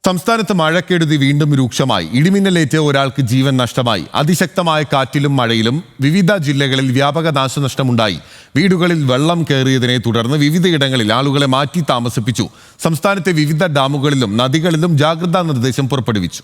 സംസ്ഥാനത്ത് മഴക്കെടുതി വീണ്ടും രൂക്ഷമായി. ഇടിമിന്നലേറ്റ് ഒരാൾക്ക് ജീവൻ നഷ്ടമായി. അതിശക്തമായ കാറ്റിലും മഴയിലും വിവിധ ജില്ലകളിൽ വ്യാപക നാശനഷ്ടമുണ്ടായി. വീടുകളിൽ വെള്ളം കയറിയതിനെ തുടർന്ന് വിവിധയിടങ്ങളിൽ ആളുകളെ മാറ്റി താമസിപ്പിച്ചു. സംസ്ഥാനത്തെ വിവിധ ഡാമുകളിലും നദികളിലും ജാഗ്രതാ നിർദ്ദേശം പുറപ്പെടുവിച്ചു.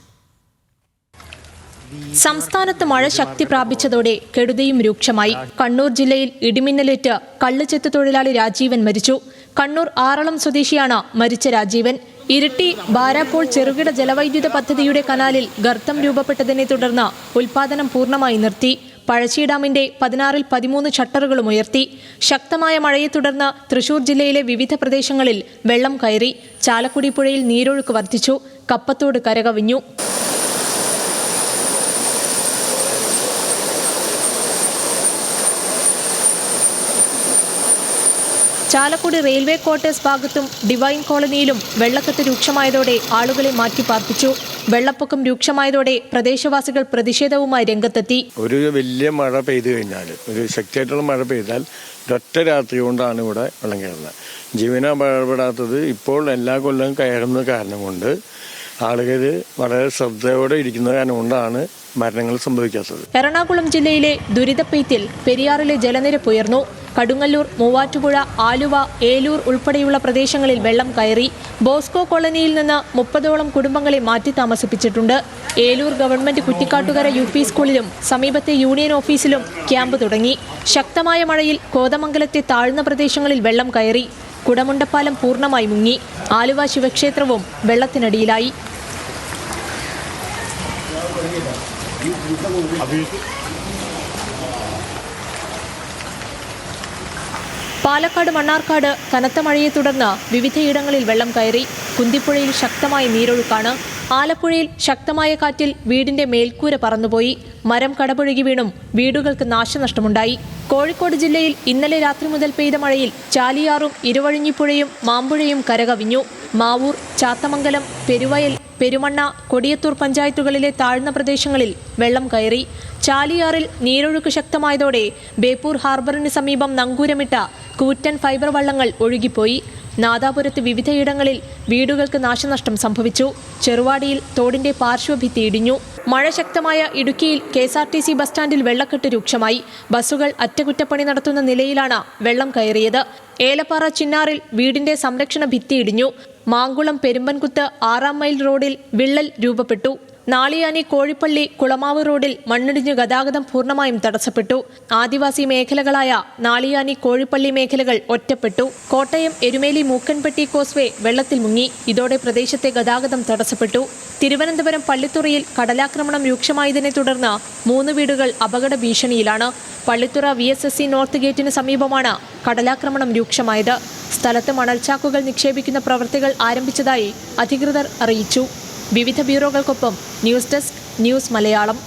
സംസ്ഥാനത്ത് മഴ ശക്തി പ്രാപിച്ചതോടെ കെടുതിയും രൂക്ഷമായി. കണ്ണൂർ ജില്ലയിൽ ഇടിമിന്നലേറ്റ് കള്ളുചെത്ത് തൊഴിലാളി രാജീവൻ മരിച്ചു. കണ്ണൂർ ആറളം സ്വദേശിയാണ് മരിച്ച രാജീവൻ. ഇരിട്ടി ബാരാപ്പോൾ ചെറുകിട ജലവൈദ്യുത പദ്ധതിയുടെ കനാലിൽ ഗർത്തം രൂപപ്പെട്ടതിനെ തുടർന്ന് ഉൽപാദനം പൂർണ്ണമായി നിർത്തി. പഴശ്ശി ഡാമിന്റെ 16-ൽ 13 ഷട്ടറുകളും ഉയർത്തി. ശക്തമായ മഴയെ തുടർന്ന് തൃശൂർ ജില്ലയിലെ വിവിധ പ്രദേശങ്ങളിൽ വെള്ളം കയറി. ചാലക്കുടി പുഴയിൽ നീരൊഴുക്ക് വർദ്ധിച്ചു. കപ്പത്തോട് കരകവിഞ്ഞു. ചാലക്കുടി റെയിൽവേ ക്വാർട്ടേഴ്സ് ഭാഗത്തും ഡിവൈൻ കോളനിയിലും വെള്ളക്കെട്ട് രൂക്ഷമായതോടെ ആളുകളെ മാറ്റിപ്പാർപ്പിച്ചു. വെള്ളപ്പൊക്കം രൂക്ഷമായതോടെ പ്രദേശവാസികൾ പ്രതിഷേധവുമായി രംഗത്തെത്തി. ഒരു വലിയ മഴ പെയ്തു കഴിഞ്ഞാൽ, ഒരു ശക്തിയായിട്ടുള്ള മഴ പെയ്താൽ ഒറ്റ രാത്രി കൊണ്ടാണ് ഇവിടെ വെള്ളം കയറുന്നത്. ജീവനാപകടപ്പെടാത്തത് ഇപ്പോൾ എല്ലാ കൊല്ലവും കയറുന്ന കാരണം കൊണ്ട് ആളുകൾ വളരെ ശ്രദ്ധയോടെ ഇരിക്കുന്ന കാരണം കൊണ്ടാണ് മരണങ്ങൾ സംഭവിക്കാത്തത്. എറണാകുളം ജില്ലയിലെ ദുരിതപ്പെയ്ത്തിൽ പെരിയാറിലെ ജലനിരപ്പ് ഉയർന്നു. കടുങ്ങല്ലൂർ, മൂവാറ്റുപുഴ, ആലുവ, ഏലൂർ ഉൾപ്പെടെയുള്ള പ്രദേശങ്ങളിൽ വെള്ളം കയറി. ബോസ്കോ കോളനിയിൽ നിന്ന് 30ഓളം കുടുംബങ്ങളെ മാറ്റി താമസിപ്പിച്ചിട്ടുണ്ട്. ഏലൂർ ഗവൺമെന്റ് കുറ്റിക്കാട്ടുകര UP സ്കൂളിലും സമീപത്തെ യൂണിയൻ ഓഫീസിലും ക്യാമ്പ് തുടങ്ങി. ശക്തമായ മഴയിൽ കോതമംഗലത്തെ താഴ്ന്ന പ്രദേശങ്ങളിൽ വെള്ളം കയറി. കുടമുണ്ടപ്പാലം പൂർണ്ണമായി മുങ്ങി. ആലുവ ശിവക്ഷേത്രവും വെള്ളത്തിനടിയിലായി. പാലക്കാട് മണ്ണാർക്കാട് കനത്ത മഴയെ തുടർന്ന് വിവിധയിടങ്ങളിൽ വെള്ളം കയറി. കുന്തിപ്പുഴയിൽ ശക്തമായ നീരൊഴുക്കാണ്. ആലപ്പുഴയിൽ ശക്തമായ കാറ്റിൽ വീടിന്റെ മേൽക്കൂര പറന്നുപോയി. മരം കടപുഴകി വീണും വീടുകൾക്ക് നാശനഷ്ടമുണ്ടായി. കോഴിക്കോട് ജില്ലയിൽ ഇന്നലെ രാത്രി മുതൽ പെയ്ത മഴയിൽ ചാലിയാറും ഇരുവഴിഞ്ഞിപ്പുഴയും മാമ്പുഴയും കരകവിഞ്ഞു. മാവൂർ, ചാത്തമംഗലം, പെരുവയൽ, പെരുമണ്ണ, കൊടിയത്തൂർ പഞ്ചായത്തുകളിലെ താഴ്ന്ന പ്രദേശങ്ങളിൽ വെള്ളം കയറി. ചാലിയാറിൽ നീരൊഴുക്ക് ശക്തമായതോടെ ബേപ്പൂർ ഹാർബറിന് സമീപം നങ്കൂരമിട്ട കൂറ്റൻ ഫൈബർ വള്ളങ്ങൾ ഒഴുകിപ്പോയി. നാദാപുരത്ത് വിവിധയിടങ്ങളിൽ വീടുകൾക്ക് നാശനഷ്ടം സംഭവിച്ചു. ചെറുവാടിയിൽ തോടിന്റെ പാർശ്വഭിത്തി ഇടിഞ്ഞു. മഴ ശക്തമായ ഇടുക്കിയിൽ KSRTC ബസ് സ്റ്റാൻഡിൽ വെള്ളക്കെട്ട് രൂക്ഷമായി. ബസ്സുകൾ അറ്റകുറ്റപ്പണി നടത്തുന്ന നിലയിലാണ് വെള്ളം കയറിയത്. ഏലപ്പാറ ചിന്നാറിൽ വീടിന്റെ സംരക്ഷണ ഭിത്തി ഇടിഞ്ഞു. മാങ്കുളം പെരുമ്പൻകുത്ത് 6-ാം മൈൽ റോഡിൽ വിള്ളൽ രൂപപ്പെട്ടു. നാളിയാനി കോഴിപ്പള്ളി കുളമാവ് റോഡിൽ മണ്ണിടിഞ്ഞ് ഗതാഗതം പൂർണ്ണമായും തടസ്സപ്പെട്ടു. ആദിവാസി മേഖലകളായ നാളിയാനി കോഴിപ്പള്ളി മേഖലകൾ ഒറ്റപ്പെട്ടു. കോട്ടയം എരുമേലി മൂക്കൻപെട്ടി കോസ്വേ വെള്ളത്തിൽ മുങ്ങി. ഇതോടെ പ്രദേശത്തെ ഗതാഗതം തടസ്സപ്പെട്ടു. തിരുവനന്തപുരം പള്ളിത്തുറയിൽ കടലാക്രമണം രൂക്ഷമായതിനെ തുടർന്ന് 3 വീടുകൾ അപകട ഭീഷണിയിലാണ്. പള്ളിത്തുറ VSSC നോർത്ത് ഗേറ്റിന് സമീപമാണ് കടലാക്രമണം രൂക്ഷമായത്. സ്ഥലത്ത് മണൽച്ചാക്കുകൾ നിക്ഷേപിക്കുന്ന പ്രവൃത്തികൾ ആരംഭിച്ചതായി അധികൃതർ അറിയിച്ചു. വിവിധ ബ്യൂറോകൾക്കൊപ്പം ന്യൂസ് ഡെസ്ക്, ന്യൂസ് മലയാളം.